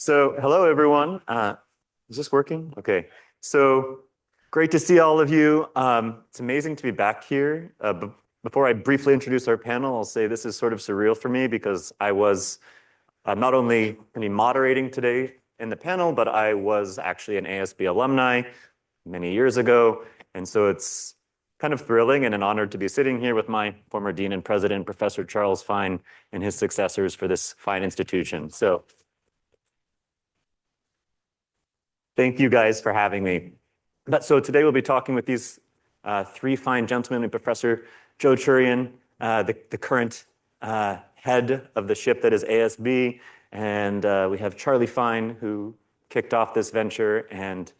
So, hello everyone. Is this working? Okay. So, great to see all of you. It's amazing to be back here. Before I briefly introduce our panel, I'll say this is sort of surreal for me because I was not only moderating today in the panel, but I was actually an ASB alumni many years ago. And so it's kind of thrilling and an honor to be sitting here with my former dean and president, Professor Charles Fine, and his successors for this fine institution. So thank you guys for having me. So today we'll be talking with these three fine gentlemen and Professor Joe Cherian, the current head of the ship that is ASB, and we have Charlie Fine, who kicked off this venture, and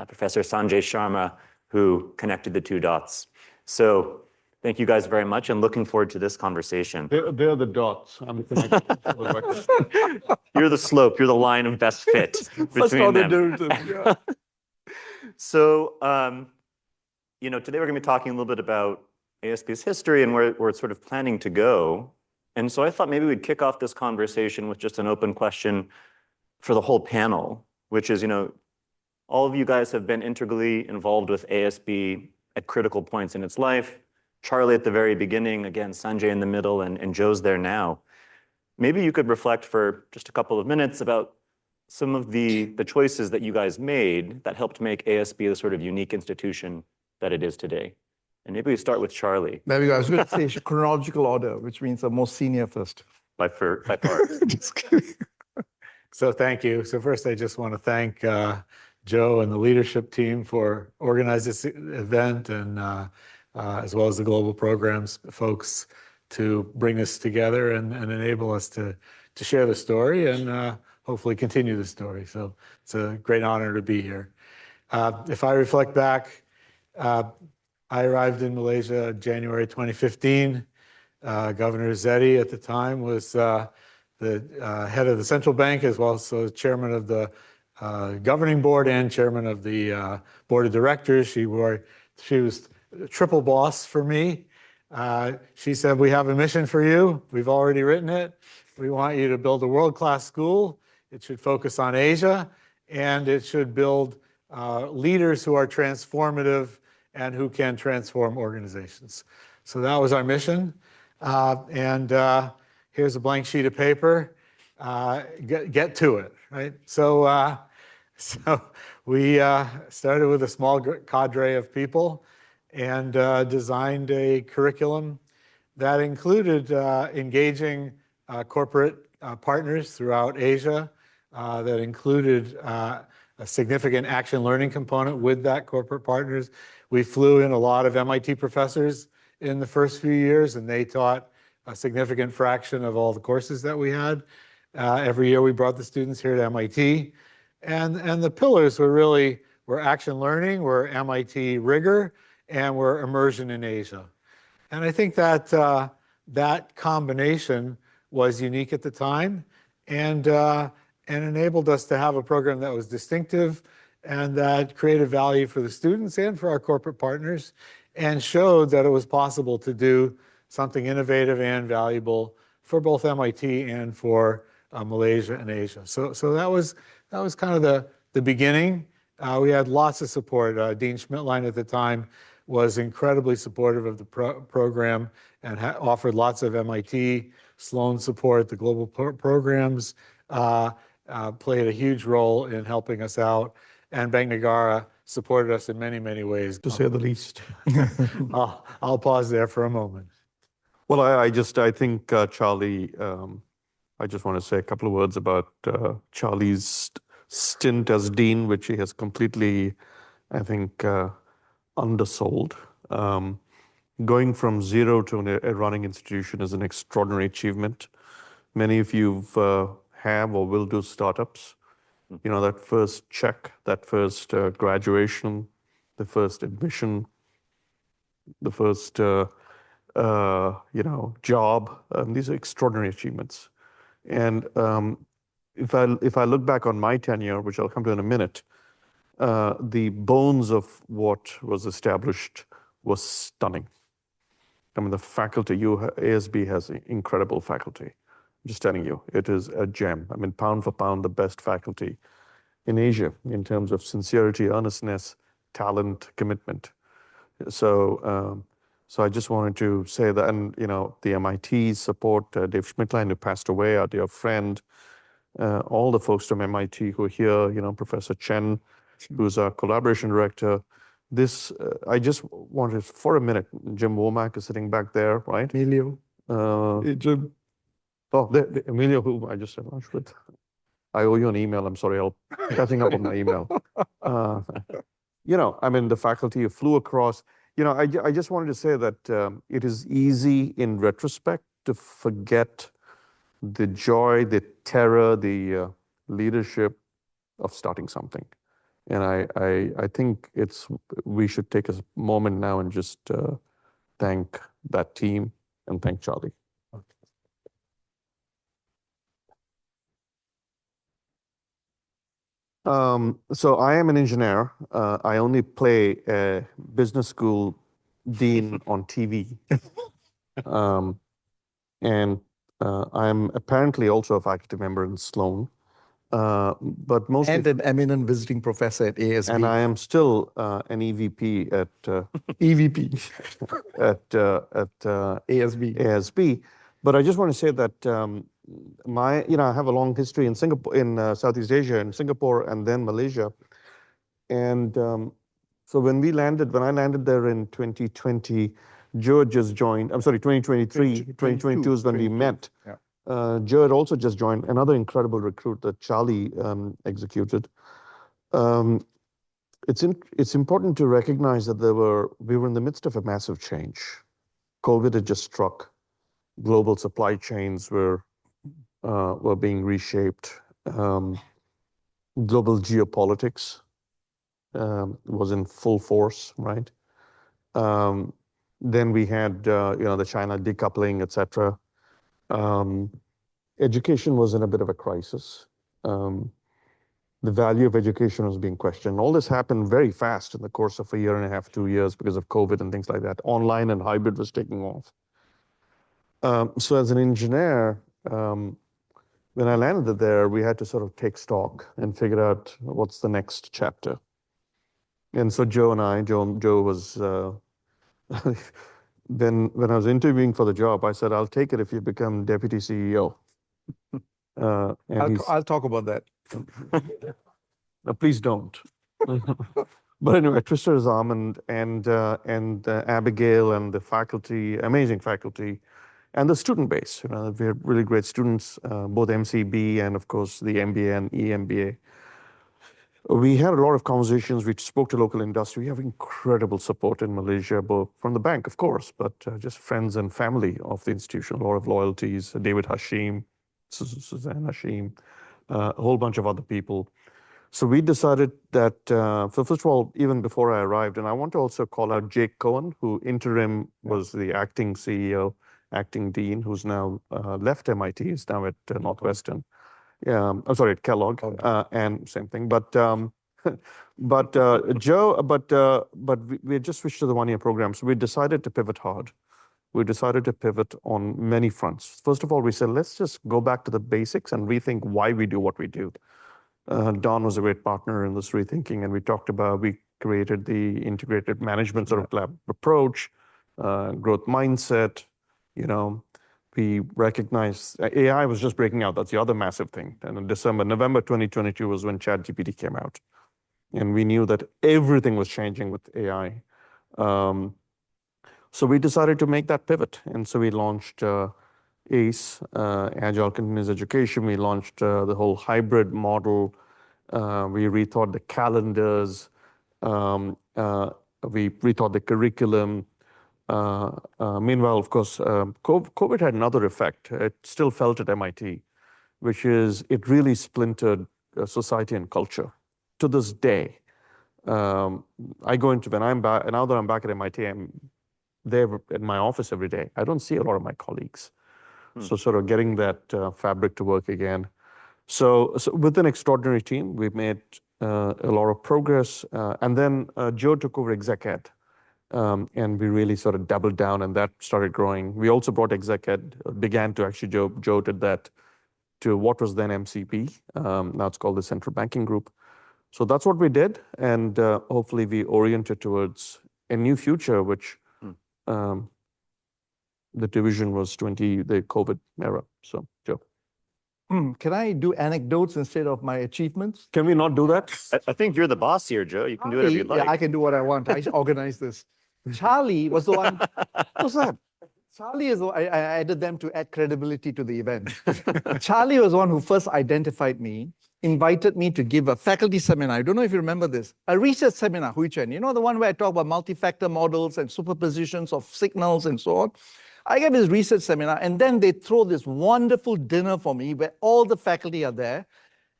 Professor Sanjay Sarma, who connected the two dots. So thank you guys very much, and looking forward to this conversation. They're the dots. I'm connected to the record. You're the slope. You're the line of best fit between them. Yeah. So, today we're going to be talking a little bit about ASB's history and where it's sort of planning to go. And so I thought maybe we'd kick off this conversation with just an open question for the whole panel, which is, all of you guys have been integrally involved with ASB at critical points in its life. Charlie at the very beginning, again, Sanjay in the middle, and Joe's there now. Maybe you could reflect for just a couple of minutes about some of the choices that you guys made that helped make ASB the sort of unique institution that it is today. And maybe we start with Charlie. There we go. I was going to say chronological order, which means the most senior first. By far. Just kidding. So thank you. So first, I just want to thank Joe and the leadership team for organizing this event, and as well as the global programs folks to bring us together and enable us to share the story and hopefully continue the story. So it's a great honor to be here. If I reflect back, I arrived in Malaysia January 2015. Governor Zedi at the time was the head of the central bank, as well as the chairman of the governing board and chairman of the board of directors. She was a triple boss for me. She said, "We have a mission for you. We've already written it. We want you to build a world-class school. It should focus on Asia, and it should build leaders who are transformative and who can transform organizations." So that was our mission. And here's a blank sheet of paper. Get to it, right? So we started with a small cadre of people and designed a curriculum that included engaging corporate partners throughout Asia, that included a significant action learning component with that corporate partners. We flew in a lot of MIT professors in the first few years, and they taught a significant fraction of all the courses that we had. Every year we brought the students here to MIT. And the pillars were action learning, were MIT rigor, and were immersion in Asia. And I think that that combination was unique at the time and enabled us to have a program that was distinctive and that created value for the students and for our corporate partners, and showed that it was possible to do something innovative and valuable for both MIT and for Malaysia and Asia. So that was kind of the beginning. We had lots of support. Dean Schmidtlein at the time was incredibly supportive of the program and offered lots of MIT, Sloan support. The global programs played a huge role in helping us out. And Bank Negara supported us in many, many ways. To say the least. I'll pause there for a moment. Well, I think, Charlie, I just want to say a couple of words about Charlie's stint as dean, which he has completely, I think, undersold. Going from zero to a running institution is an extraordinary achievement. Many of you have or will do startups. That first check, that first graduation, the first admission, the first job. These are extraordinary achievements. And if I look back on my tenure, which I'll come to in a minute, the bones of what was established was stunning. I mean, the faculty, ASB has incredible faculty. just telling you, it is a gem. I mean, pound for pound, the best faculty in Asia in terms of sincerity, earnestness, talent, commitment. So I just wanted to say that, and the MIT support, Dave Schmidtlein, who passed away, our dear friend, all the folks from MIT who are here, Professor Chen, who's our collaboration director. I just wanted, for a minute, Jim Womack is sitting back there, right? Emilio. Hey, Jim. Oh, Emilio, who I just had lunch with. I owe you an email. I'm sorry, I'll catching up on my email. I mean, the faculty who flew across. I just wanted to say that it is easy in retrospect to forget the joy, the terror, the leadership of starting something. And I think we should take a moment now and just thank that team and thank Charlie. So I am an engineer. I only play a business school dean on TV. And I'm apparently also a faculty member in Sloan. But mostly, And an eminent visiting professor at ASB. and I am still an EVP at EVP. at ASB. ASB. But I just want to say that I have a long history in Singapore, in Southeast Asia, in Singapore, and then Malaysia. And so when I landed there in 2020, Joe had just joined. I'm sorry, 2023. 2022 is when we met. Yeah. Joe had also just joined, another incredible recruit that Charlie executed. It's important to recognize that we were in the midst of a massive change. COVID had just struck. Global supply chains were being reshaped. Global geopolitics was in full force, right? Then we had the China decoupling, etc. Education was in a bit of a crisis. The value of education was being questioned. All this happened very fast in the course of a year and a half, 2 years because of COVID and things like that. Online and hybrid was taking off. So as an engineer, when I landed there, we had to sort of take stock and figure out what's the next chapter. And so Joe was, then when I was interviewing for the job, I said, I'll take it if you become deputy CEO. I'll talk about that. No, please don't. But anyway, I twisted his arm and Abigail and the faculty, amazing faculty, and the student base. We have really great students, both MCB and of course the MBA and EMBA. We had a lot of conversations. We spoke to local industry. We have incredible support in Malaysia, both from the bank, of course, but just friends and family of the institution. A lot of loyalties. David Hashim, Suzanne Hashim, a whole bunch of other people. So we decided that, so first of all, even before I arrived, and I want to also call out Jake Cohen, who interim was the acting CEO, acting dean, who's now left MIT, is now at Northwestern. I'm sorry, at Kellogg, and same thing. But Joe, but we had just switched to the one-year program, so we decided to pivot hard. We decided to pivot on many fronts. First of all, we said, let's just go back to the basics and rethink why we do what we do. Don was a great partner in this rethinking, and we created the integrated management sort of lab approach, growth mindset. We recognized AI was just breaking out. That's the other massive thing. And in November 2022 was when ChatGPT came out. And we knew that everything was changing with AI. So we decided to make that pivot. And so we launched ACE, Agile Continuous Education. We launched the whole hybrid model. We rethought the calendars. We rethought the curriculum. Meanwhile, of course, COVID had another effect. It still felt at MIT, which is it really splintered society and culture. To this day, I go into, when I'm back, now that I'm back at MIT, I'm there in my office every day. I don't see a lot of my colleagues. So sort of getting that fabric to work again. So with an extraordinary team, we've made a lot of progress. And then Joe took over exec ed. And we really sort of doubled down, and that started growing. We also brought exec ed, began to actually, Joe did that, to what was then MCP. Now it's called the Central Banking Group. So that's what we did, and hopefully we oriented towards a new future, which the division was the COVID era. So, Joe. Can I do anecdotes instead of my achievements? Can we not do that? I think you're the boss here, Joe. You can do whatever you'd like. Yeah, I can do what I want. I organize this. Charlie was the one. What's that? Charlie is. I added them to add credibility to the event. Charlie was the one who first identified me, invited me to give a faculty seminar. I don't know if you remember this. A research seminar, Hui Chen. You know, the one where I talk about multi-factor models and superpositions of signals and so on. I gave this research seminar, and then they throw this wonderful dinner for me where all the faculty are there.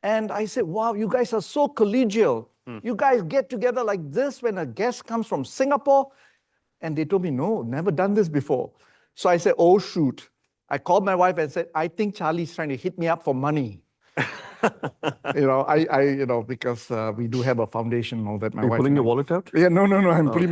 And I said, wow, you guys are so collegial. You guys get together like this when a guest comes from Singapore? And they told me, no, never done this before. So I said, oh, shoot. I called my wife and said, I think Charlie's trying to hit me up for money. Because we do have a foundation and all that. Are you pulling your wallet out? Yeah, no. I'm pulling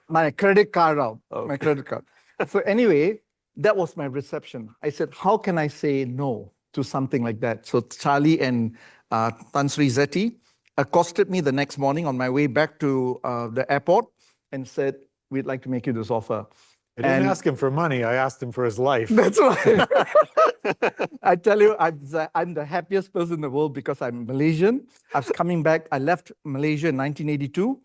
my credit card out, my credit card. So anyway, that was my reception. I said, how can I say no to something like that? So Charlie and Tan Sri Zeti accosted me the next morning on my way back to the airport and said, we'd like to make you this offer. I didn't ask him for money. I asked him for his life. That's right. I tell you, I'm the happiest person in the world because I'm Malaysian. I was coming back. I left Malaysia in 1982.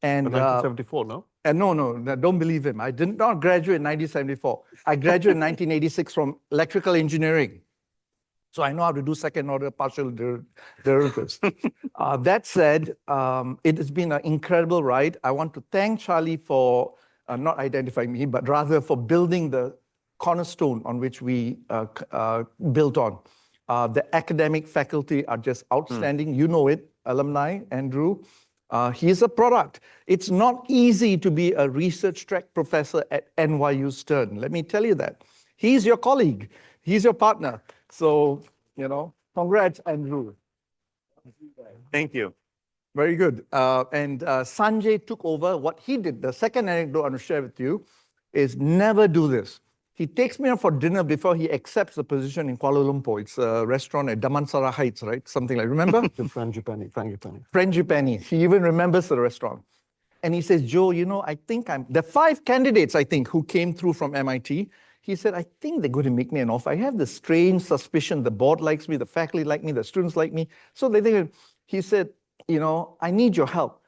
And 1974, no? And no, don't believe him. I did not graduate in 1974. I graduated in 1986 from electrical engineering. So I know how to do second order partial derivatives. That said, it has been an incredible ride. I want to thank Charlie for not identifying me, but rather for building the cornerstone on which we built on. The academic faculty are just outstanding. You know it, alumni, Andrew. He's a product. It's not easy to be a research track professor at NYU Stern. Let me tell you that. He's your colleague. He's your partner. So, congrats, Andrew. Thank you. Very good. And Sanjay took over. What he did, the second anecdote I want to share with you, is never do this. He takes me out for dinner before he accepts the position in Kuala Lumpur. It's a restaurant at Damansara Heights, right? Something like, remember? The Frangipani. Frangipani. He even remembers the restaurant. And he says, Joe, I think the 5 candidates, I think, who came through from MIT, he said, I think they're going to make me an offer. I have this strange suspicion the board likes me, the faculty like me, the students like me. So he said, I need your help.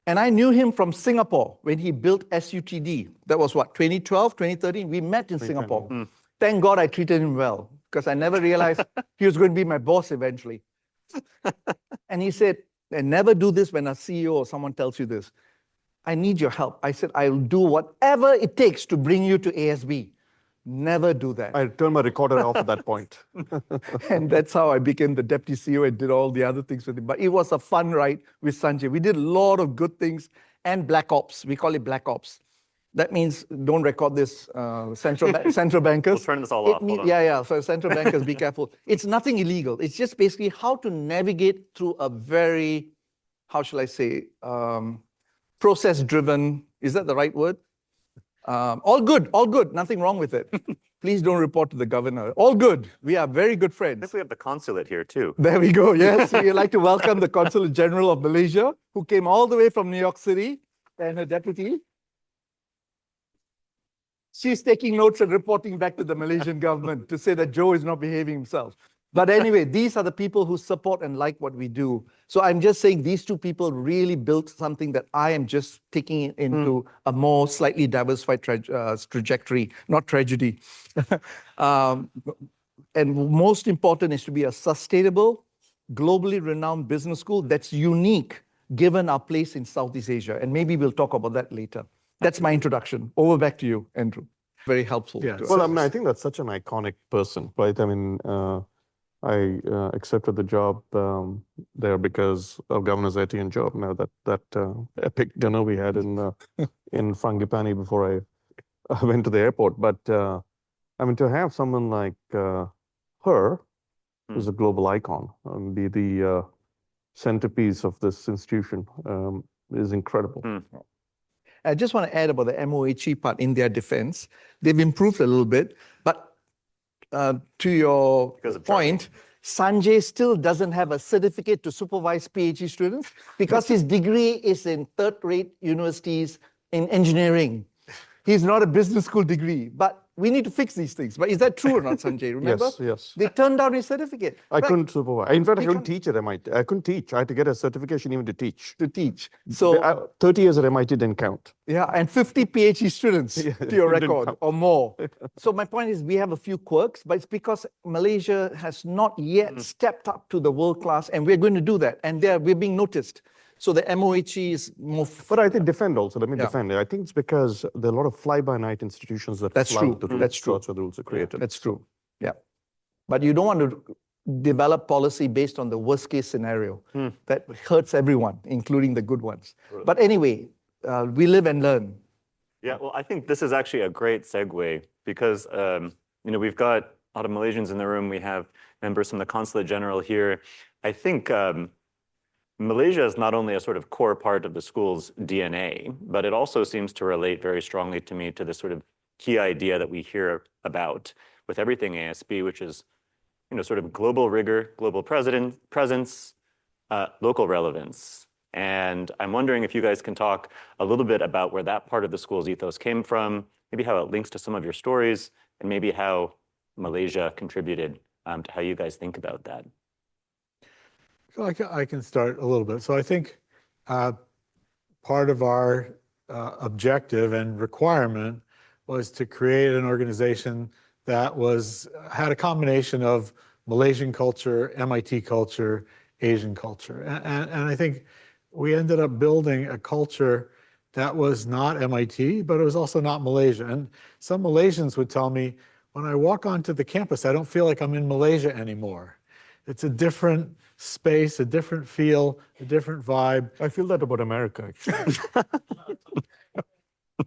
And I knew him from Singapore when he built SUTD. That was what, 2012, 2013? We met in Singapore. Thank God I treated him well, because I never realized he was going to be my boss eventually. And he said, and never do this when a CEO or someone tells you this. I need your help. I said, I'll do whatever it takes to bring you to ASB. Never do that. I turned my recorder off at that point. And that's how I became the deputy CEO and did all the other things with him. But it was a fun ride with Sanjay. We did a lot of good things and black ops. We call it black ops. That means, don't record this, central bankers. We'll turn this all off. Hold on. Yeah. So central bankers, be careful. It's nothing illegal. It's just basically how to navigate through a very, how shall I say, process-driven, is that the right word? All good, nothing wrong with it. Please don't report to the governor. All good. We are very good friends. I think we have the consulate here too. There we go. Yes, we'd like to welcome the Consulate General of Malaysia, who came all the way from New York City, and her deputy. She's taking notes and reporting back to the Malaysian government to say that Joe is not behaving himself. But anyway, these are the people who support and like what we do. So I'm just saying these two people really built something that I am just taking it into a more slightly diversified trajectory, not tragedy. And most important is to be a sustainable, globally renowned business school that's unique given our place in Southeast Asia. And maybe we'll talk about that later. That's my introduction. Over back to you, Andrew. Very helpful. Yeah. Well, I mean, I think that's such an iconic person, right? I mean, I accepted the job there because of Governor Zeti and Joe. Now that epic dinner we had in Frangipani before I went to the airport. But I mean, to have someone like her, who's a global icon, and be the centerpiece of this institution is incredible. I just want to add about the MOHE part in their defense. They've improved a little bit, but to your point, Sanjay still doesn't have a certificate to supervise PhD students because his degree is in third-rate universities in engineering. He's not a business school degree, but we need to fix these things. But is that true or not, Sanjay? Remember? Yes, yes. They turned down his certificate. I couldn't supervise. In fact, I couldn't teach at MIT. I couldn't teach. I had to get a certification even to teach. So 30 years at MIT didn't count. yeah, and 50 PhD students to your record or more. So my point is we have a few quirks, but it's because Malaysia has not yet stepped up to the world class, and we're going to do that. And we're being noticed. So the MOHE is more. But I think defend also. Let me defend it. I think it's because there are a lot of fly-by-night institutions that That's true. the rules. That's true. That's where the rules are created. That's true. Yeah. But you don't want to develop policy based on the worst case scenario. That hurts everyone, including the good ones. But anyway, we live and learn. Yeah, well, I think this is actually a great segue because, we've got a lot of Malaysians in the room. We have members from the Consulate General here. I think Malaysia is not only a sort of core part of the school's DNA, but it also seems to relate very strongly to me to the sort of key idea that we hear about with everything ASB, which is, sort of global rigor, global presence, local relevance. And I'm wondering if you guys can talk a little bit about where that part of the school's ethos came from, maybe how it links to some of your stories, and maybe how Malaysia contributed to how you guys think about that. I can start a little bit. So I think part of our objective and requirement was to create an organization that had a combination of Malaysian culture, MIT culture, Asian culture. And I think we ended up building a culture that was not MIT, but it was also not Malaysia. And some Malaysians would tell me, when I walk onto the campus, I don't feel like I'm in Malaysia anymore. It's a different space, a different feel, a different vibe. I feel that about America, actually.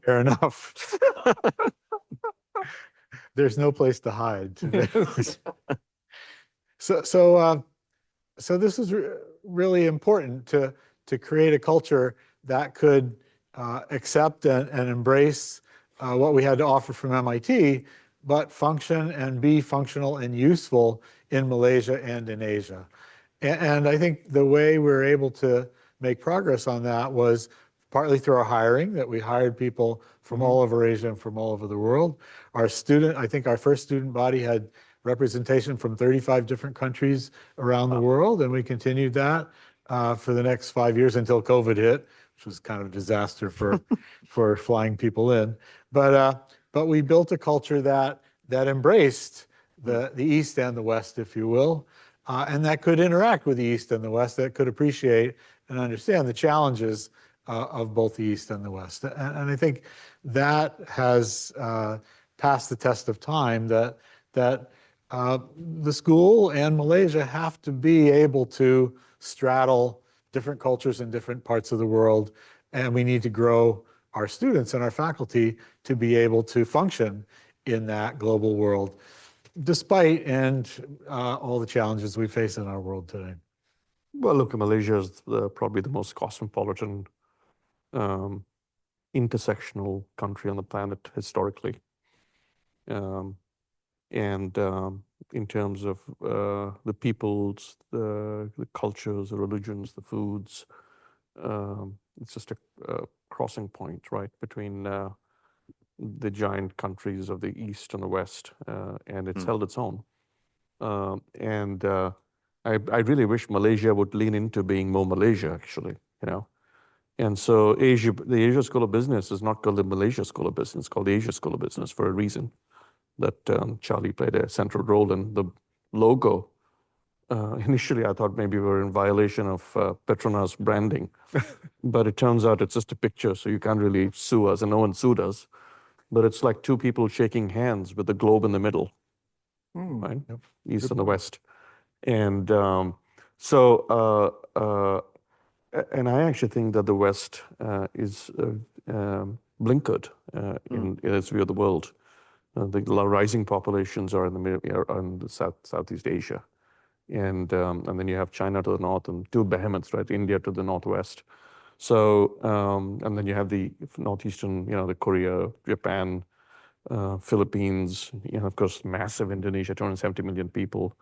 Fair enough. There's no place to hide today. So this is really important to create a culture that could accept and embrace what we had to offer from MIT, but function and be functional and useful in Malaysia and in Asia. And I think the way we were able to make progress on that was partly through our hiring, that we hired people from all over Asia and from all over the world. I think our first student body had representation from 35 different countries around the world, and we continued that for the next 5 years until COVID hit, which was kind of a disaster for flying people in. But we built a culture that embraced the East and the West, if you will, and that could interact with the East and the West, that could appreciate and understand the challenges of both the East and the West. And I think that has passed the test of time, that the school and Malaysia have to be able to straddle different cultures in different parts of the world, and we need to grow our students and our faculty to be able to function in that global world, despite all the challenges we face in our world today. Well, look, Malaysia is probably the most cosmopolitan, intersectional country on the planet historically. In terms of the peoples, the cultures, the religions, the foods, it's just a crossing point, right, between the giant countries of the East and the West, and it's held its own. I really wish Malaysia would lean into being more Malaysia, actually, And so the Asia School of Business is not called the Malaysia School of Business, it's called the Asia School of Business for a reason. That Charlie played a central role in. The logo. Initially, I thought maybe we were in violation of Petronas branding, but it turns out it's just a picture, so you can't really sue us, and no one sued us. But it's like two people shaking hands with the globe in the middle, right? Yep. East and the West. And and I actually think that the West is blinkered in its view of the world. The rising populations are in the Southeast Asia, and then you have China to the north and two behemoths, right? India to the northwest. So, and then you have the northeastern, the Korea, Japan, Philippines, of course, massive Indonesia, 270 million people.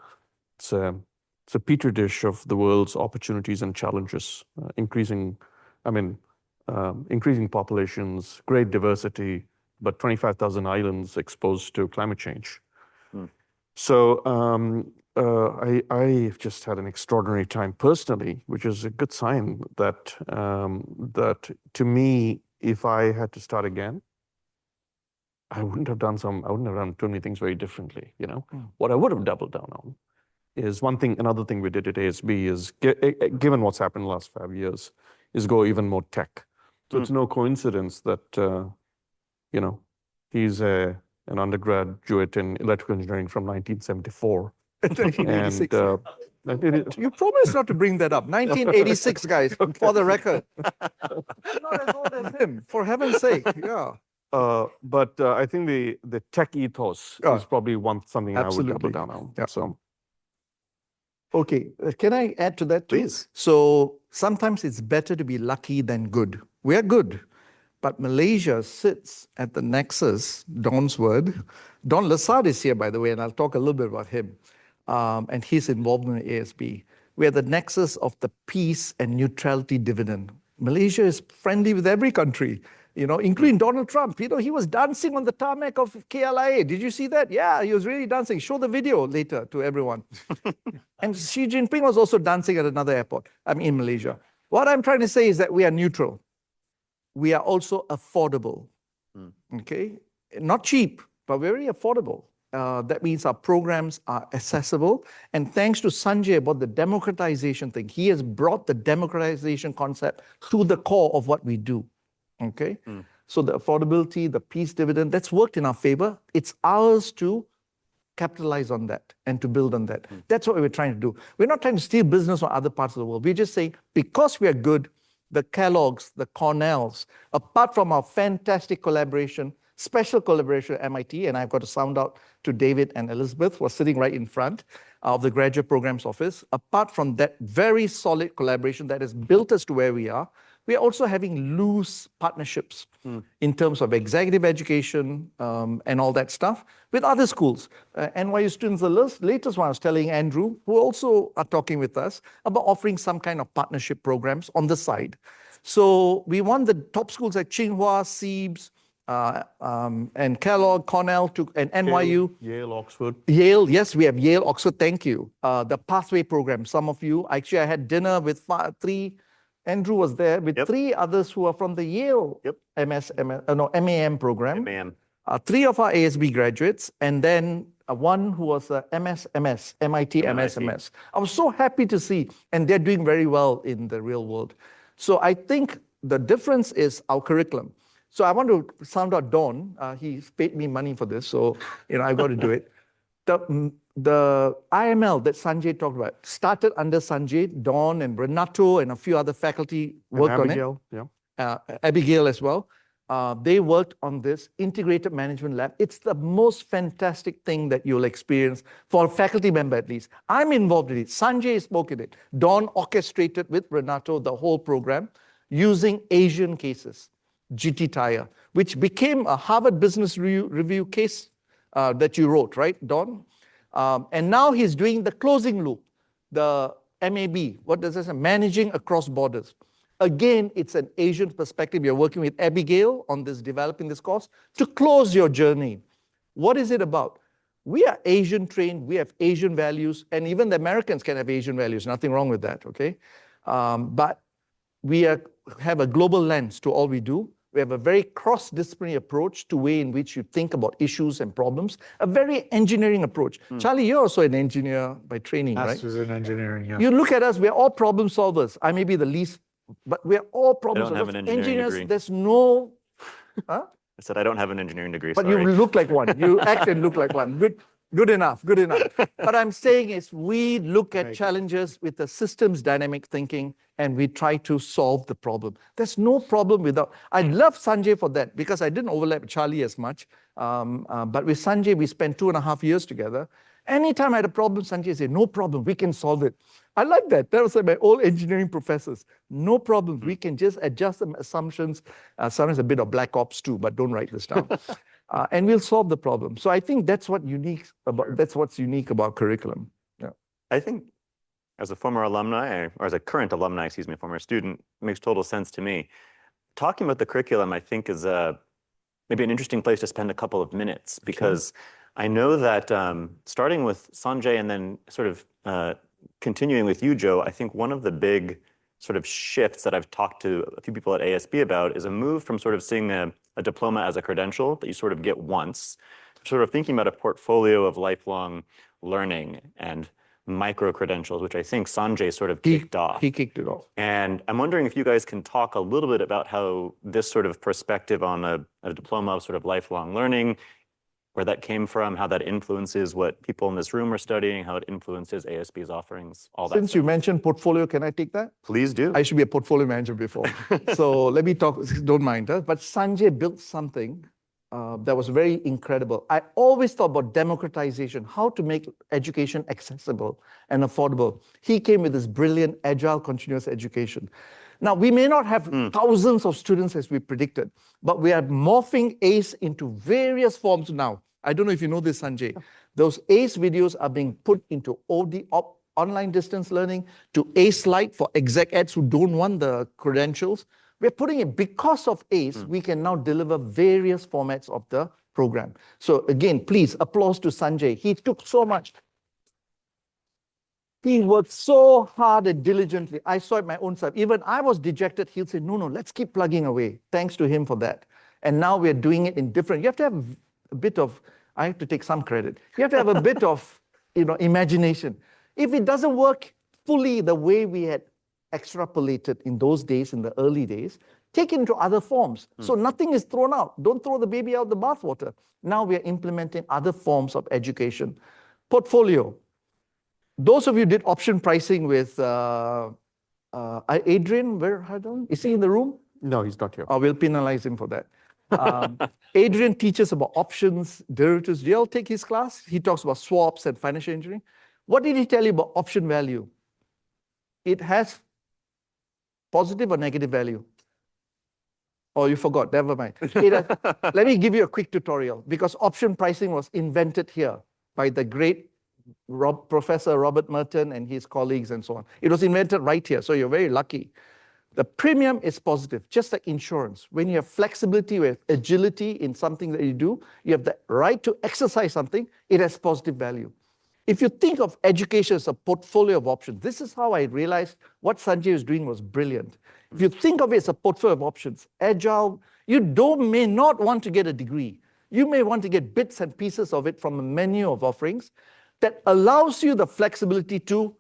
It's a petri dish of the world's opportunities and challenges, increasing populations, great diversity, but 25,000 islands exposed to climate change. So I've just had an extraordinary time personally, which is a good sign that that to me, if I had to start again, I wouldn't have done too many things very differently. What I would have doubled down on is another thing we did at ASB is, given what's happened in the last 5 years, is go even more tech. So it's no coincidence that, he's an undergraduate in electrical engineering from 1974. 1986. And You promised not to bring that up. 1986, guys, for the record. I'm not as old as him, for heaven's sake. Yeah. But I think the tech ethos is probably something I would double Absolutely. down on. Yeah. So. Okay, can I add to that too? Please. So sometimes it's better to be lucky than good. We are good, but Malaysia sits at the nexus, Don's word. Don Lassard is here, by the way, and I'll talk a little bit about him and his involvement in ASB. We are the nexus of the peace and neutrality dividend. Malaysia is friendly with every country, including Donald Trump. He was dancing on the tarmac of KLIA. Did you see that? Yeah, he was really dancing. Show the video later to everyone. And Xi Jinping was also dancing at another airport. I'm in Malaysia. What I'm trying to say is that we are neutral. We are also affordable. Okay? Not cheap, but very affordable. That means our programs are accessible. And thanks to Sanjay about the democratization thing, he has brought the democratization concept to the core of what we do. Okay? So the affordability, the peace dividend, that's worked in our favor. It's ours to capitalize on that and to build on that. That's what we're trying to do. We're not trying to steal business from other parts of the world. We're just saying, because we are good, the Kellogg's, the Cornells, apart from our fantastic collaboration, special collaboration at MIT, and I've got to sound out to David and Elizabeth, who are sitting right in front of the Graduate Programs Office. Apart from that very solid collaboration that has built us to where we are also having loose partnerships in terms of executive education and all that stuff with other schools. NYU students, the latest one I was telling Andrew, who also are talking with us about offering some kind of partnership programs on the side. So we want the top schools like Tsinghua, Siebes, and Kellogg, Cornell, and NYU. Yale, Oxford. Yale, yes, we have Yale, Oxford, thank you. The Pathway program, some of you. Actually, I had dinner with Andrew was there with 3 others who are from the Yale MAM program. MAM. 3 of our ASB graduates, and then one who was a MS, MIT MS. I was so happy to see, and they're doing very well in the real world. So I think the difference is our curriculum. So I want to sound out Don. He's paid me money for this, so I've got to do it. The IML that Sanjay talked about started under Sanjay, Don, and Renato, and a few other faculty worked on it. Abigail, yeah. Abigail as well. They worked on this integrated management lab. It's the most fantastic thing that you'll experience for a faculty member, at least. I'm involved in it. Sanjay spoke in it. Don orchestrated with Renato the whole program using Asian cases, GT Tire, which became a Harvard Business Review case that you wrote, right, Don? And now he's doing the closing loop, the MAB. What does that say? Managing across borders. Again, it's an Asian perspective. You're working with Abigail on this, developing this course to close your journey. What is it about? We are Asian trained, we have Asian values, and even the Americans can have Asian values. Nothing wrong with that, okay? But we have a global lens to all we do. We have a very cross-disciplinary approach to the way in which you think about issues and problems, a very engineering approach. Charlie, you're also an engineer by training, Masters in engineering, yeah. You look at us, we're all problem solvers. I may be the least, but we're all problem solvers. I don't have an engineering degree. There's no... Huh? I said I don't have an engineering degree, But sorry. you look like one. You act and look like one. Good enough, good enough. But I'm saying is we look at challenges with a systems dynamic thinking and we try to solve the problem. There's no problem without, I love Sanjay for that because I didn't overlap Charlie as much. But with Sanjay, we spent 2.5 years together. Anytime I had a problem, Sanjay said, no problem, we can solve it. I like that. That was like my old engineering professors. No problem, we can just adjust some assumptions. Sometimes a bit of black ops too, but don't write this down. And we'll solve the problem. So I think that's what's unique about curriculum. Yeah. I think as a former alumni, or as a current alumni, excuse me, a former student, it makes total sense to me. Talking about the curriculum, I think, is maybe an interesting place to spend a couple of minutes, because I know that starting with Sanjay and then sort of continuing with you, Joe, I think one of the big sort of shifts that I've talked to a few people at ASB about is a move from sort of seeing a diploma as a credential that you sort of get once, sort of thinking about a portfolio of lifelong learning and micro-credentials, which I think Sanjay sort of kicked off. He kicked it off. And I'm wondering if you guys can talk a little bit about how this sort of perspective on a diploma of sort of lifelong learning, where that came from, how that influences what people in this room are studying, how it influences ASB's offerings, all that Since stuff. you mentioned portfolio, can I take that? Please do. I should be a portfolio manager before. So let me talk, don't mind. But Sanjay built something that was very incredible. I always thought about democratization, how to make education accessible and affordable. He came with this brilliant, agile, continuous education. Now, we may not have thousands of students as we predicted, but we are morphing ACE into various forms now. I don't know if you know this, Sanjay. Those ACE videos are being put into online distance learning, to ACE Lite for exec eds who don't want the credentials. We're putting it because of ACE, we can now deliver various formats of the program. So again, please, applause to Sanjay. He took so much. He worked so hard and diligently. I saw it my own self. Even I was dejected. He'll say, no, let's keep plugging away. Thanks to him for that. And now we're doing it in different. You have to have a bit of, I have to take some credit. You have to have a bit of, imagination. If it doesn't work fully the way we had extrapolated in those days, in the early days, take it into other forms. So nothing is thrown out. Don't throw the baby out the bathwater. Now we are implementing other forms of education. Portfolio. Those of you who did option pricing with Adrian, is he in the room? No, he's not here. Oh, we'll penalize him for that. Adrian teaches about options, derivatives. Do you all take his class? He talks about swaps and financial engineering. What did he tell you about option value? It has positive or negative value? Oh, you forgot, never mind. Let me give you a quick tutorial, because option pricing was invented here by the great Professor Robert Merton and his colleagues and so on. It was invented right here, so you're very lucky. The premium is positive, just like insurance. When you have flexibility with agility in something that you do, you have the right to exercise something, it has positive value. If you think of education as a portfolio of options, this is how I realized what Sanjay was doing was brilliant. If you think of it as a portfolio of options, agile, you may not want to get a degree. You may want to get bits and pieces of it from a menu of offerings that allows you the flexibility to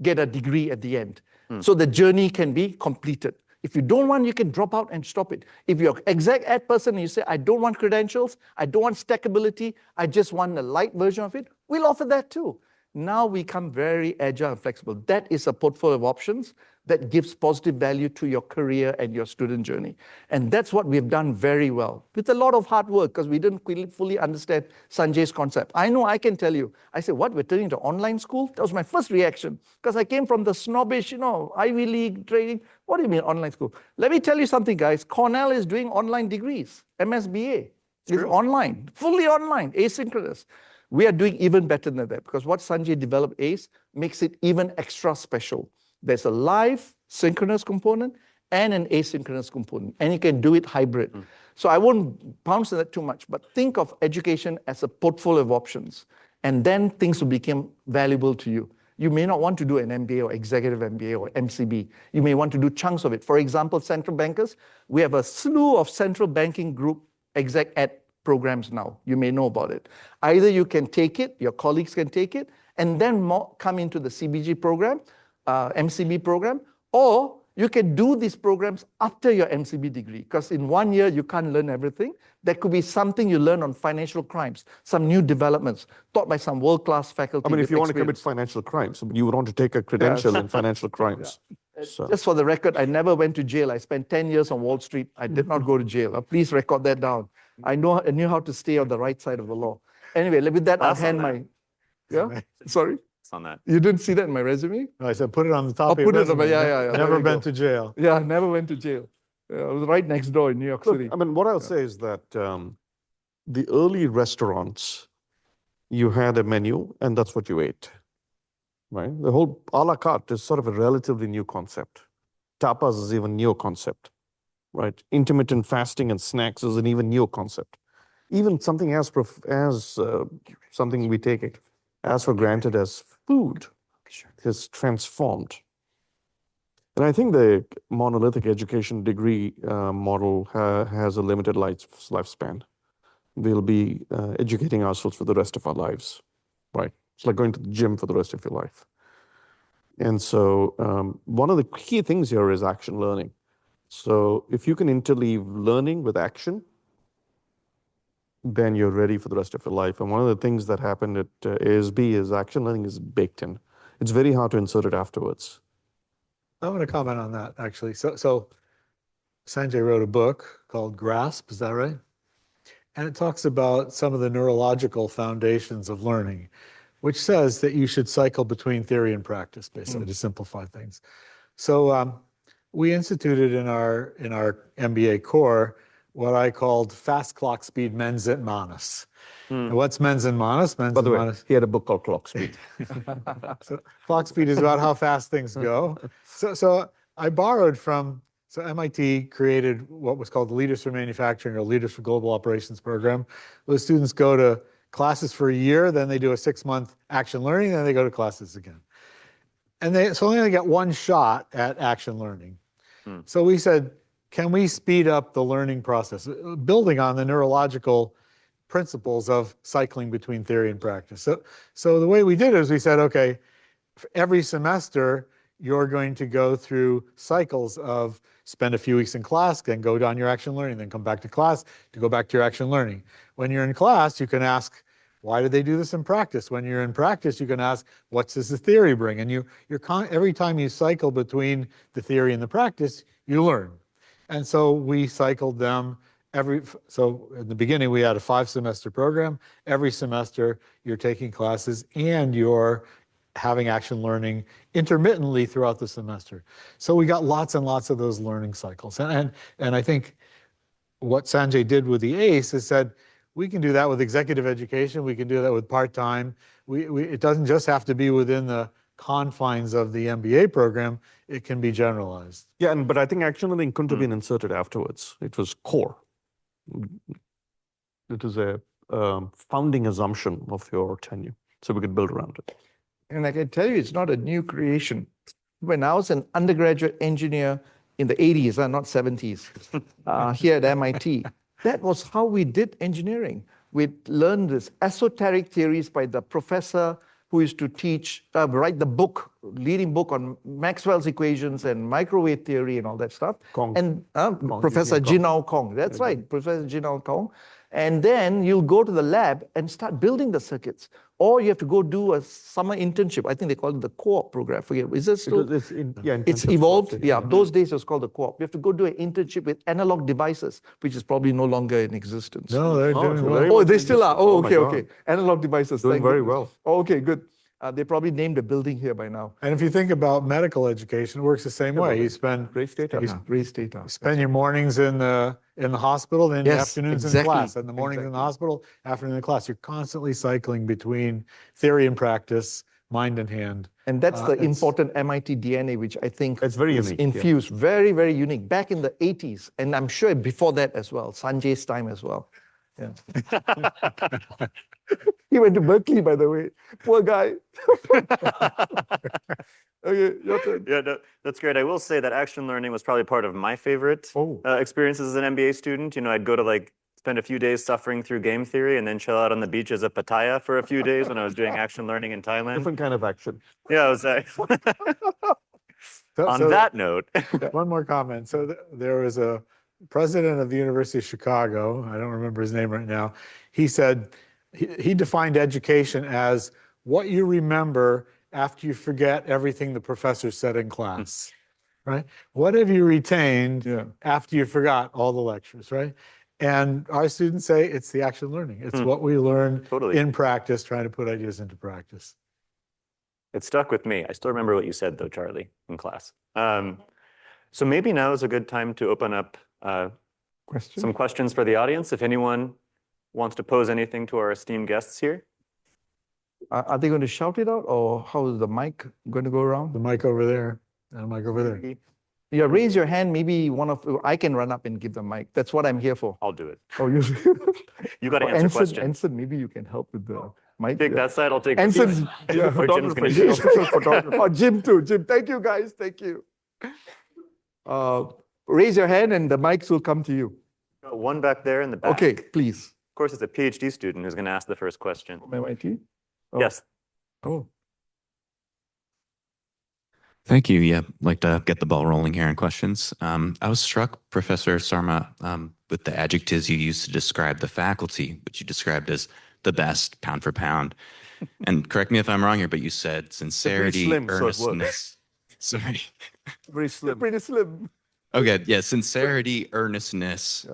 get a degree at the end. So the journey can be completed. If you don't want, you can drop out and stop it. If you're an exec ed person and you say, I don't want credentials, I don't want stackability, I just want a light version of it, we'll offer that too. Now we become very agile and flexible. That is a portfolio of options that gives positive value to your career and your student journey. And that's what we've done very well, with a lot of hard work, because we didn't fully understand Sanjay's concept. I know I can tell you, I said, what, we're turning to online school? That was my first reaction, because I came from the snobbish, Ivy League training. What do you mean online school? Let me tell you something, guys. Cornell is doing online degrees. MSBA is online, fully online, asynchronous. We are doing even better than that, because what Sanjay developed ACE makes it even extra special. There's a live synchronous component and an asynchronous component, and you can do it hybrid. So I won't bounce on that too much, but think of education as a portfolio of options, and then things will become valuable to you. You may not want to do an MBA or executive MBA or MCB. You may want to do chunks of it. For example, central bankers, we have a slew of central banking group exec ed programs now. You may know about it. Either you can take it, your colleagues can take it, and then come into the CBG program, MCB program, or you can do these programs after your MCB degree, because in 1 year, you can't learn everything. There could be something you learn on financial crimes, some new developments taught by some world-class faculty. I mean, if you want to commit financial crimes, you would want to take a credential in financial crimes. So. Just for the record, I never went to jail. I spent 10 years on Wall Street. I did not go to jail. Please record that down. I knew how to stay on the right side of the law. Anyway, with that, I'll hand my... Yeah. Sorry, It's on that. you didn't see that in my resume? No, I said, put it on the top I'll of your put it on. resume. Yeah. There Never you been go. to jail. Yeah, I never went to jail. I was right next door in New York Look, City. I mean, what I'll say is that the early restaurants, you had a menu and that's what you ate, right? The whole a la carte is sort of a relatively new concept. Tapas is even newer concept, right? Intermittent fasting and snacks is an even newer concept. Even something as something we take as for granted as food is transformed. And I think the monolithic education degree model has a limited lifespan. We'll be educating ourselves for the rest of our lives, right? It's like going to the gym for the rest of your life. And so one of the key things here is action learning. So if you can interleave learning with action, then you're ready for the rest of your life. And one of the things that happened at ASB is action learning is baked in. It's very hard to insert it afterwards. I want to comment on that, actually. So Sanjay wrote a book called Grasp, is that right? And it talks about some of the neurological foundations of learning, which says that you should cycle between theory and practice, basically, to simplify things. So we instituted in our MBA core what I called fast clock speed mens et manus. And what's mens and manus? By the way, he had a book called Clock Speed. So clock speed is about how fast things go. So I borrowed from, so MIT created what was called the Leaders for Manufacturing or Leaders for Global Operations program. Those students go to classes for a year, then they do a 6-month action learning, then they go to classes again. And they only get one shot at action learning. So we said, can we speed up the learning process, building on the neurological principles of cycling between theory and practice? So the way we did it is we said, okay, for every semester, you're going to go through cycles of spend a few weeks in class, then go down your action learning, then come back to class to go back to your action learning. When you're in class, you can ask, why did they do this in practice? When you're in practice, you can ask, what does the theory bring? And every time you cycle between the theory and the practice, you learn. And so we cycled them so in the beginning, we had a 5-semester program. Every semester, you're taking classes and you're having action learning intermittently throughout the semester. So we got lots and lots of those learning cycles. And I think what Sanjay did with the ACE is said, we can do that with executive education. We can do that with part-time. It doesn't just have to be within the confines of the MBA program. It can be generalized. Yeah, but I think action learning couldn't have been inserted afterwards. It was core. It is a founding assumption of your tenure, so we could build around it. And I can tell you, it's not a new creation. When I was an undergraduate engineer in the 80s, not 70s, here at MIT, that was how we did engineering. We learned this esoteric theories by the professor who used to teach, write the book, leading book on Maxwell's equations and microwave theory and all that stuff. Kong. And Professor Jinao Kong, that's right, Professor Jinao Kong. And then you'll go to the lab and start building the circuits. Or you have to go do a summer internship. I think they call it the co-op program. Forget, is it still? It's evolved. Yeah, those days it was called the co-op. You have to go do an internship with analog devices, which is probably no longer in existence. No, they're doing well. Oh, they still are. Oh, my okay. Analog devices. Doing thank very goodness. well. Oh, okay, good. They probably named a building here by now. And if you think about medical education, it works the same way. You spend Race data. Race data. spend your mornings in the hospital, then your Yes, afternoons in exactly, class, and the mornings in the hospital, afternoon in class. You're constantly cycling between theory and practice, mind and hand. And that's the important MIT DNA, which I think It's very is unique, infused, very, very unique. Back in the 80s, and I'm sure before that as well, Sanjay's time as well. Yeah. He went to Berkeley, by the way. Poor guy. Okay, your turn. Yeah, no, that's great. I will say that action learning was probably part of my favorite experiences as an MBA student. You know, I'd go to spend a few days suffering through game theory and then chill out on the beaches of Pattaya for a few days when I was doing action learning in Thailand. Different kind of action. Yeah, I was on that note. One more comment. So there was a president of the University of Chicago, I don't remember his name right now. He said, he defined education as what you remember after you forget everything the professor said in class, right? What have you retained after you forgot all the lectures, right? And our students say it's the action learning. It's what we learn Totally. in practice, trying to put ideas into practice. It stuck with me. I still remember what you said, though, Charlie, in class. So maybe now is a good time to open up some questions for the audience. If anyone wants to pose anything to our esteemed guests here. Are they going to shout it out, or how is the mic going to go around? The mic over there and a mic over there. Yeah, raise your hand. Maybe I can run up and give the mic. That's what I'm here for. I'll do it. Oh, you You got to answer questions. Ensign, maybe you can help with the mic. Take that side, I'll take Ensign's Or Jim's gonna do it. official photographer. Oh, Jim too. Jim, thank you guys. Thank you. Raise your hand and the mics will come to you. Got one back there in the back. Okay, please. Of course, it's a PhD student who's going to ask the first question. From MIT? Oh. Yes. Oh. Thank you. Yeah, I'd like to get the ball rolling here on questions. I was struck, Professor Sarma, with the adjectives you used to describe the faculty, which you described as the best, pound for pound. And correct me if I'm wrong here, but you said sincerity, slim, so it works. earnestness. Sorry. Very slim. Pretty slim. Okay, yeah, sincerity, earnestness,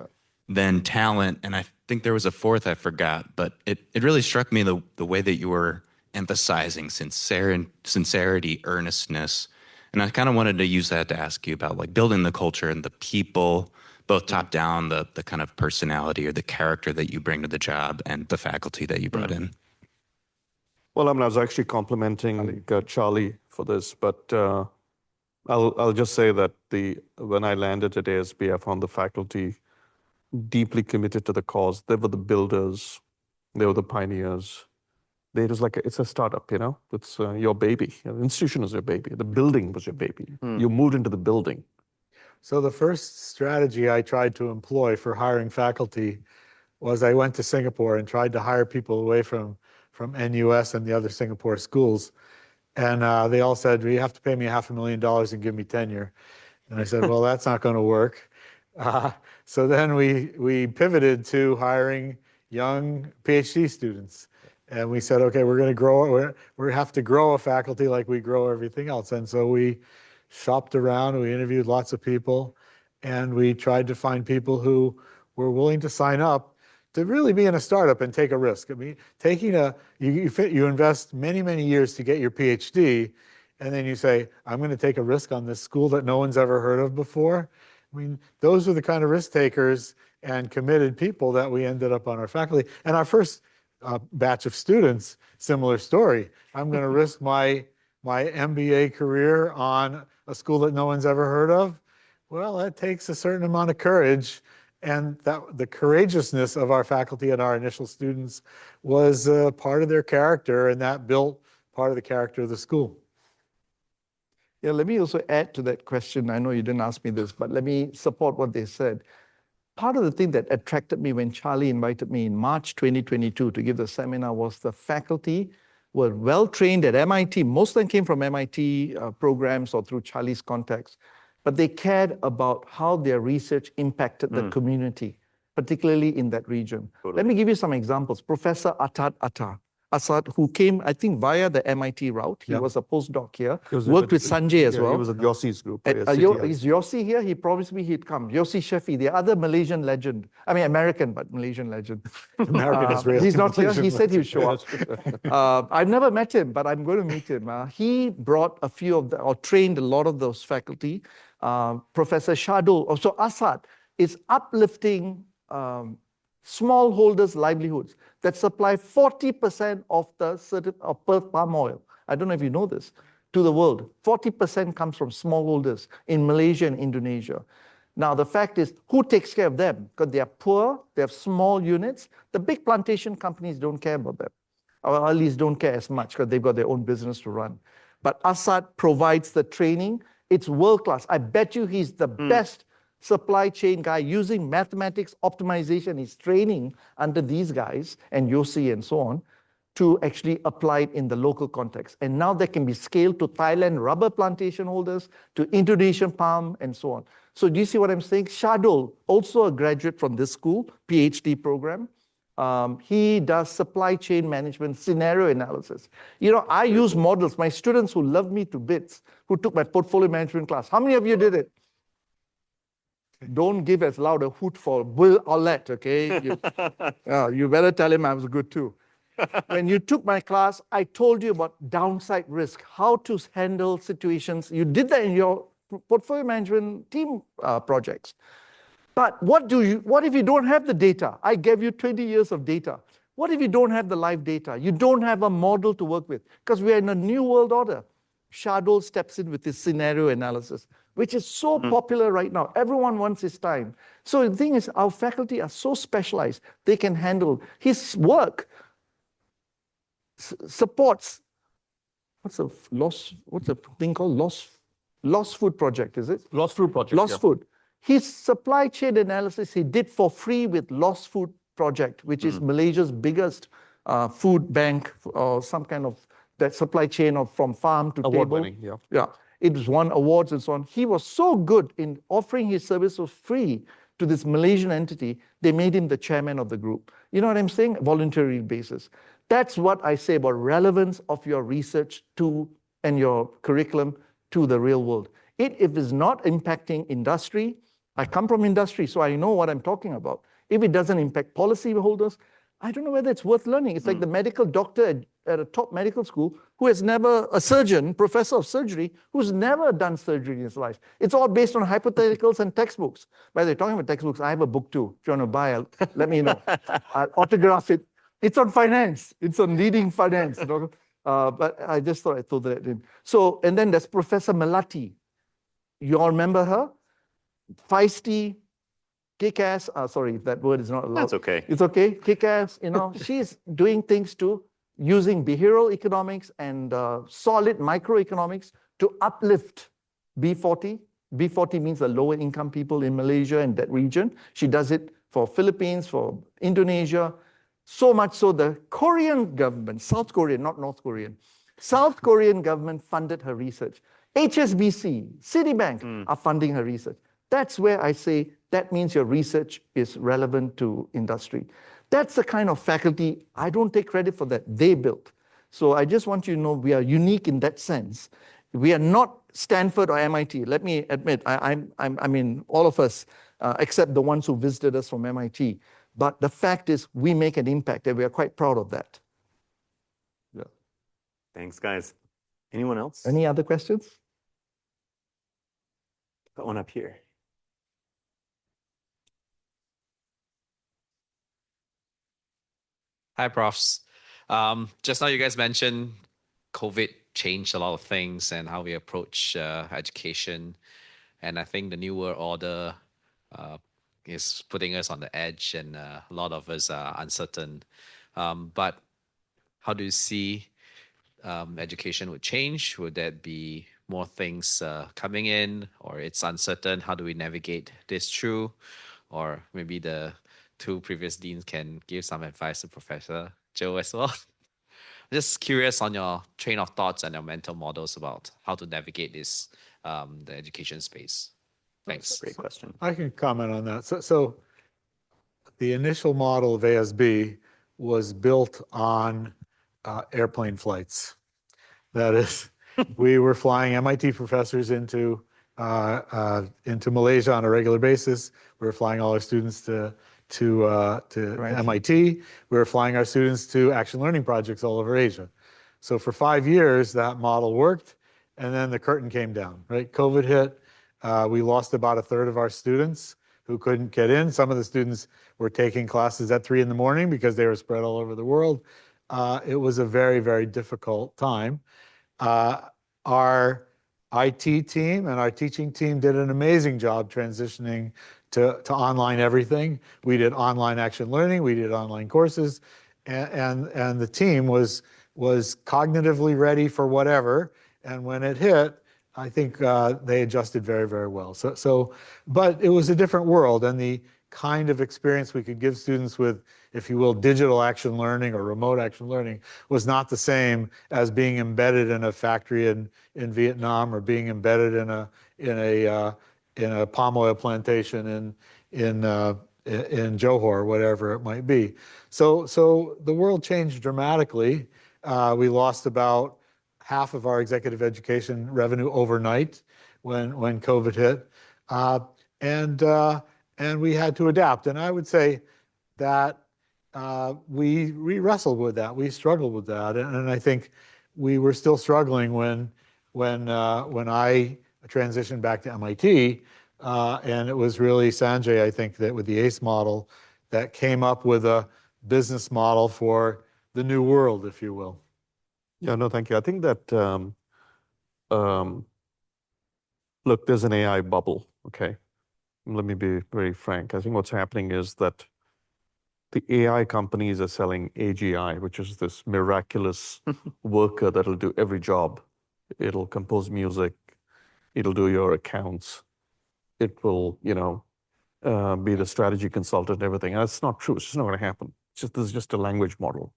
then talent, and I think there was a fourth I forgot, but it really struck me the way that you were emphasizing sincerity, earnestness. And I kind of wanted to use that to ask you about like building the culture and the people, both top down, the kind of personality or the character that you bring to the job and the faculty that you brought in. Well, I mean, I was actually complimenting Charlie for this, but I'll just say that when I landed at ASB, I found the faculty deeply committed to the cause. They were the builders. They were the pioneers. It was like, it's a startup, you know? It's your baby. The institution is your baby. The building was your baby. You moved into the building. So the first strategy I tried to employ for hiring faculty was I went to Singapore and tried to hire people away from NUS and the other Singapore schools. And they all said, well, you have to pay me $500,000 and give me tenure. And I said, well, that's not going to work. So then we pivoted to hiring young PhD students. And we said, okay, we're going to grow, we have to grow a faculty like we grow everything else. And so we shopped around, we interviewed lots of people, and we tried to find people who were willing to sign up to really be in a startup and take a risk. I mean, you invest many, many years to get your PhD, and then you say, I'm going to take a risk on this school that no one's ever heard of before. I mean, those are the kind of risk takers and committed people that we ended up on our faculty. And our first batch of students, similar story. I'm going to risk my MBA career on a school that no one's ever heard of. Well, that takes a certain amount of courage, and the courageousness of our faculty and our initial students was part of their character, and that built part of the character of the school. Yeah, let me also add to that question. I know you didn't ask me this, but let me support what they said. Part of the thing that attracted me when Charlie invited me in March 2022 to give the seminar was the faculty were well trained at MIT. Most of them came from MIT programs or through Charlie's contacts, but they cared about how their research impacted the community, particularly in that region. Totally. Let me give you some examples. Professor Asad, who came, I think, via the MIT route. He was a postdoc here, worked with Sanjay as well. He was at Yossi's group. Is Yossi here? He promised me he'd come. Yossi Shafi, the other Malaysian legend. I mean, American, but Malaysian legend. American Israeli. He's not here. He said he'd show up. I've never met him, but I'm going to meet him. He brought a few of or trained a lot of those faculty. Professor Shadul, so Asad is uplifting smallholders' livelihoods that supply 40% of the Perth palm oil. I don't know if you know this, to the world. 40% comes from smallholders in Malaysia and Indonesia. Now, the fact is, who takes care of them? Because they are poor, they have small units. The big plantation companies don't care about them, or at least don't care as much because they've got their own business to run. But Asad provides the training. It's world-class. I bet you he's the best supply chain guy using mathematics optimization. He's training under these guys and Yossi and so on to actually apply it in the local context. And now they can be scaled to Thailand rubber plantation holders, to Indonesian palm, and so on. So do you see what I'm saying? Shadul, also a graduate from this school, PhD program. He does supply chain management, scenario analysis. You know, I use models. My students who love me to bits, who took my portfolio management class. How many of you did it? Don't give as loud a hoot for Will Olet, okay? You better tell him I was good too. When you took my class, I told you about downside risk, how to handle situations. You did that in your portfolio management team projects. But what if you don't have the data? I gave you 20 years of data. What if you don't have the live data? You don't have a model to work with, because we are in a new world order. Shardul steps in with his scenario analysis, which is so popular right now. Everyone wants his time. So the thing is, our faculty are so specialized, they can handle his work. Supports, what's a thing called lost food project, is it? Lost fruit project. Lost food. His supply chain analysis he did for free with Lost Food Project, which is Malaysia's biggest food bank or some kind of that supply chain of from farm to Award table. winning, yeah. Yeah, it was won awards and so on. He was so good in offering his service for free to this Malaysian entity, they made him the chairman of the group. You know what I'm saying? Voluntary basis. That's what I say about relevance of your research to and your curriculum to the real world. If it's not impacting industry, I come from industry, so I know what I'm talking about. If it doesn't impact policyholders, I don't know whether it's worth learning. It's like the medical doctor at a top medical school who has never, a surgeon, professor of surgery, who's never done surgery in his life. It's all based on hypotheticals and textbooks. By the way, talking about textbooks, I have a book too. If you want to buy, let me know. I'll autograph it. It's on finance. It's on leading finance. But I just thought I'd throw that in. So, and then there's Professor Melati. You all remember her? Feisty, kick-ass. Sorry, if that word is not allowed. That's okay. It's okay. Kick-ass, she's doing things to using behavioral economics and solid microeconomics to uplift B40. B40 means the lower income people in Malaysia and that region. She does it for Philippines, for Indonesia. So much so the Korean government, South Korean, not North Korean, South Korean government funded her research. HSBC, Citibank are funding her research. That's where I say that means your research is relevant to industry. That's the kind of faculty, I don't take credit for that, they built. So I just want you to know we are unique in that sense. We are not Stanford or MIT. Let me admit, I mean, all of us, except the ones who visited us from MIT. But the fact is we make an impact and we are quite proud of that. Yeah. Thanks, guys. Anyone else? Any other questions? Got one up here. Hi, profs. Just now you guys mentioned COVID changed a lot of things and how we approach education. And I think the New World Order is putting us on the edge and a lot of us are uncertain. But how do you see education would change? Would there be more things coming in, or it's uncertain? How do we navigate this through? Or maybe the two previous deans can give some advice to Professor Joe as well. Just curious on your train of thoughts and your mental models about how to navigate this, the education space. Thanks. Great question. I can comment on that. So the initial model of ASB was built on airplane flights. That is, we were flying MIT professors into Malaysia on a regular basis. We were flying all our students to MIT. We were flying our students to action learning projects all over Asia. So for 5 years, that model worked, and then the curtain came down, right? COVID hit. We lost about a third of our students who couldn't get in. Some of the students were taking classes at 3 in the morning because they were spread all over the world. It was a very, very difficult time. Our IT team and our teaching team did an amazing job transitioning to online everything. We did online action learning, we did online courses, and the team was cognitively ready for whatever. And when it hit, I think they adjusted very, very well. But it was a different world, and the kind of experience we could give students with, if you will, digital action learning or remote action learning was not the same as being embedded in a factory in Vietnam or being embedded in a palm oil plantation in Johor, whatever it might be. So the world changed dramatically. We lost about half of our executive education revenue overnight when COVID hit. and we had to adapt. And I would say that we wrestled with that. We struggled with that, and I think we were still struggling when I transitioned back to MIT, and it was really Sanjay, I think, that with the ACE model that came up with a business model for the new world, if you will. Yeah, no, thank you. I think that, look, there's an AI bubble, okay? Let me be very frank. I think what's happening is that the AI companies are selling AGI, which is this miraculous worker that'll do every job. It'll compose music. It'll do your accounts. It will, be the strategy consultant and everything. And that's not true. It's just not going to happen. This is just a language model.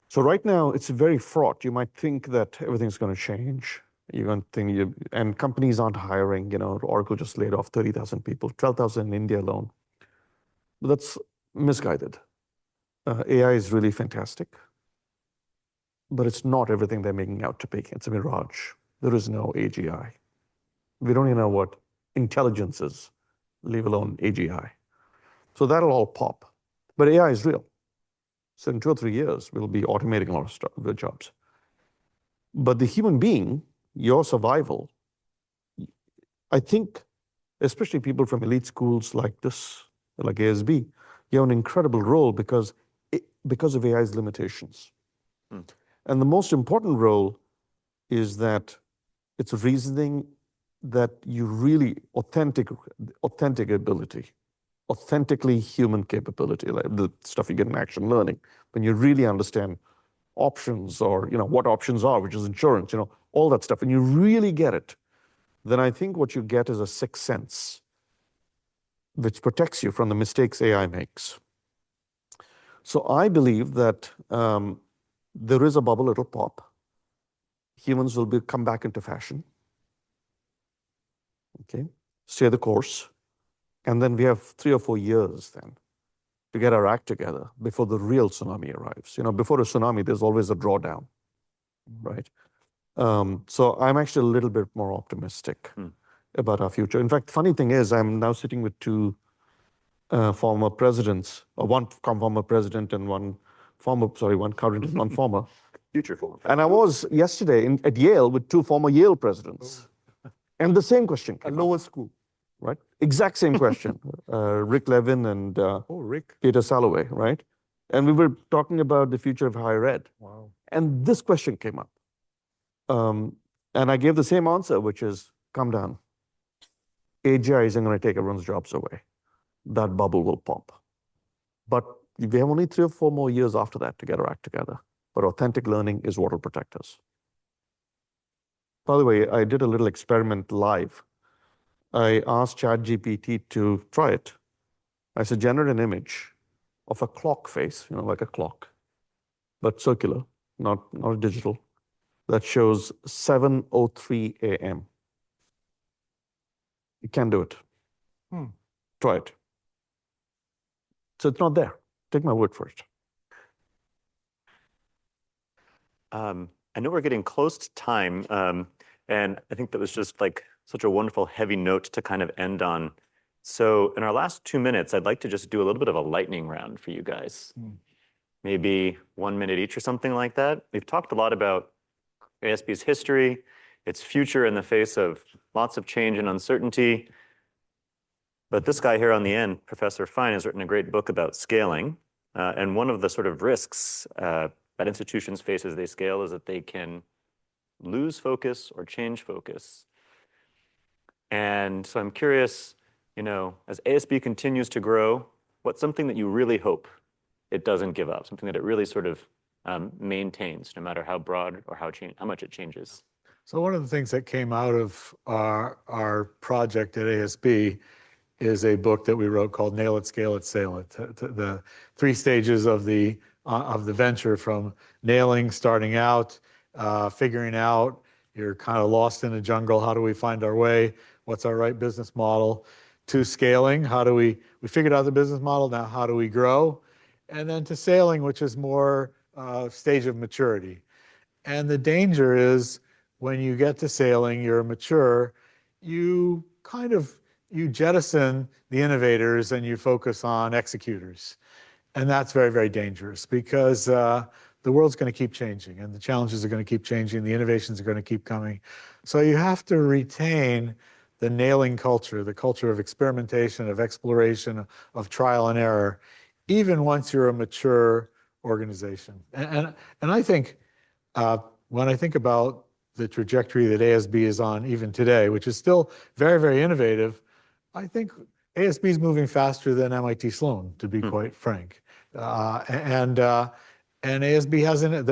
So right now, it's very fraught. You might think that everything's going to change. You're going to think, and companies aren't hiring. Oracle just laid off 30,000 people, 12,000 in India alone. But that's misguided. AI is really fantastic, but it's not everything they're making out to be. It's a mirage. There is no AGI. We don't even know what intelligence is, leave alone AGI. So that'll all pop. But AI is real. So in 2 or 3 years, we'll be automating a lot of stuff, the jobs. But the human being, your survival, I think, especially people from elite schools like this, like ASB, you have an incredible role because of AI's limitations. And the most important role is that it's reasoning that you really authentic ability, authentically human capability, like the stuff you get in action learning, when you really understand options or what options are, which is insurance, all that stuff, and you really get it, then I think what you get is a sixth sense, which protects you from the mistakes AI makes. So I believe that there is a bubble, it'll pop. Humans will come back into fashion. Okay, stay the course. And then we have 3 or 4 years then to get our act together before the real tsunami arrives. Before a tsunami, there's always a drawdown, right? So I'm actually a little bit more optimistic about our future. In fact, funny thing is, I'm now sitting with 2 former presidents, or one former president and one current and one former. Future former. And I was yesterday at Yale with 2 former Yale presidents. And the same question came up. Lower school. Right? Exact same question. Rick Levin and Peter Salovey, right? And we were talking about the future of higher ed. Wow. And this question came up. And I gave the same answer, which is, calm down. AGI isn't going to take everyone's jobs away. That bubble will pop. But we have only 3 or 4 more years after that to get our act together. But authentic learning is what will protect us. By the way, I did a little experiment live. I asked ChatGPT to try it. I said, generate an image of a clock face, like a clock, but circular, not digital, that shows 7:03 a.m. You can't do it. Try it. So it's not there. Take my word for it. I know we're getting close to time, and I think that was just like such a wonderful heavy note to kind of end on. So in our last 2 minutes, I'd like to just do a little bit of a lightning round for you guys. Maybe 1 minute each or something like that. We've talked a lot about ASB's history, its future in the face of lots of change and uncertainty. But this guy here on the end, Professor Fine, has written a great book about scaling. And one of the sort of risks that institutions face as they scale is that they can lose focus or change focus. And so I'm curious, as ASB continues to grow, what's something that you really hope it doesn't give up, something that it really sort of maintains, no matter how broad or how much it changes? So one of the things that came out of our project at ASB is a book that we wrote called Nail It, Scale It, Sail It. The 3 stages of the venture, from nailing, starting out, figuring out, you're kind of lost in a jungle. How do we find our way? What's our right business model? To scaling, we figured out the business model, now how do we grow? And then to sailing, which is more stage of maturity. And the danger is when you get to sailing, you're mature, you kind of, you jettison the innovators and you focus on executors. And that's very, very dangerous because the world's going to keep changing and the challenges are going to keep changing. The innovations are going to keep coming. So you have to retain the nailing culture, the culture of experimentation, of exploration, of trial and error, even once you're a mature organization. And I think when I think about the trajectory that ASB is on even today, which is still very, very innovative, I think ASB is moving faster than MIT Sloan, to be quite frank. And ASB hasn't,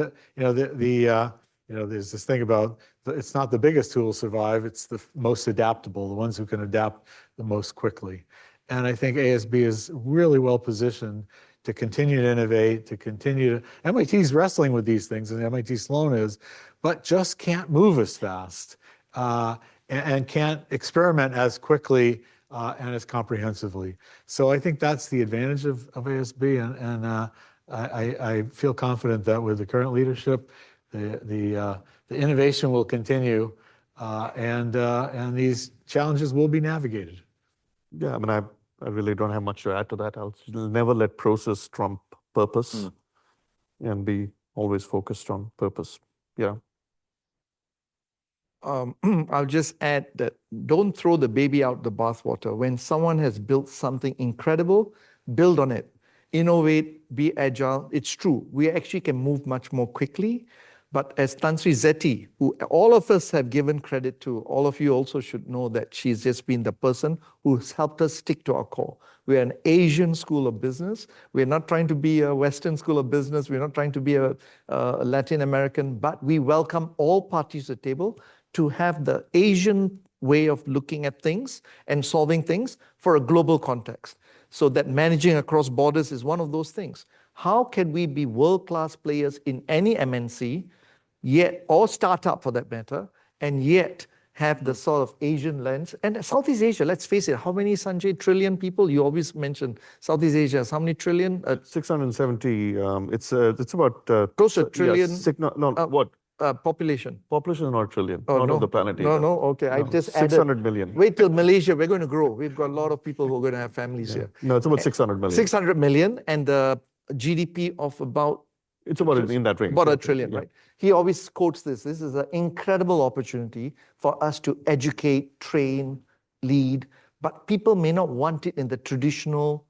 there's this thing about it's not the biggest tool to survive, it's the most adaptable, the ones who can adapt the most quickly. And I think ASB is really well positioned to continue to innovate, to continue to, MIT's wrestling with these things, and MIT Sloan is, but just can't move as fast and can't experiment as quickly and as comprehensively. So I think that's the advantage of ASB, and I feel confident that with the current leadership, the innovation will continue, and these challenges will be navigated. Yeah, I mean, I really don't have much to add to that. I'll never let process trump purpose and be always focused on purpose. Yeah. I'll just add that don't throw the baby out the bathwater. When someone has built something incredible, build on it. Innovate, be agile. It's true. We actually can move much more quickly. But as Tan Sri Zeti, who all of us have given credit to, all of you also should know that she's just been the person who's helped us stick to our core. We're an Asian school of business. We're not trying to be a Western school of business. We're not trying to be a Latin American, but we welcome all parties to the table to have the Asian way of looking at things and solving things for a global context. So that managing across borders is one of those things. How can we be world-class players in any MNC, yet, or startup for that matter, and yet have the sort of Asian lens? And Southeast Asia, let's face it, how many, Sanjay, trillion people? You always mention Southeast Asia has how many trillion? 670, it's about... Close to a trillion. What? Population. Population is not trillion, Oh, not no. of the planet No, either. no, okay. I just added. 600 million. Wait till Malaysia, we're going to grow. We've got a lot of people who are going to have families here. No, it's about 600 million. 600 million and the GDP of about... It's about in that range. About a trillion, right? He always quotes this. This is an incredible opportunity for us to educate, train, lead, but people may not want it in the traditional,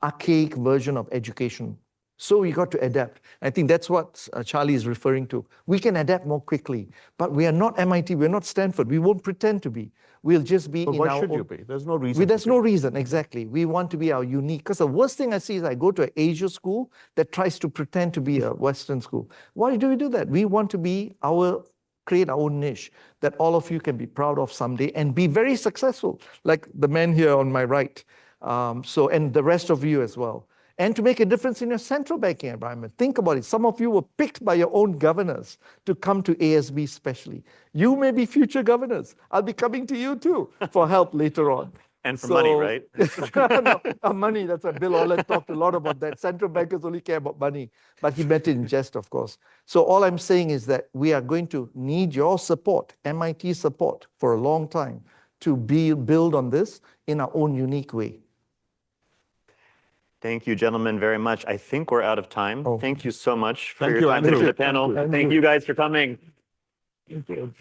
archaic version of education. So we got to adapt. I think that's what Charlie is referring to. We can adapt more quickly, but we are not MIT, we're not Stanford. We won't pretend to be. We'll just be but in why our should own... you be? There's no reason. There's no reason, exactly. We want to be our unique, because the worst thing I see is I go to an Asia school that tries to pretend to be a Western school. Why do we do that? We want to be create our own niche that all of you can be proud of someday and be very successful, like the man here on my right. And the rest of you as well. And to make a difference in your central banking environment. Think about it. Some of you were picked by your own governors to come to ASB specially. You may be future governors. I'll be coming to you too for help later on. And for money, right? No, money, that's why Bill Holland talked a lot about that. Central bankers only care about money. But he meant it in jest, of course. So all I'm saying is that we are going to need your support, MIT support, for a long time to build on this in our own unique way. Thank you, gentlemen, very much. I think we're out of time. Thank you so much for Thank your you, time Andrew. to the panel. Thank you guys for coming. Thank you.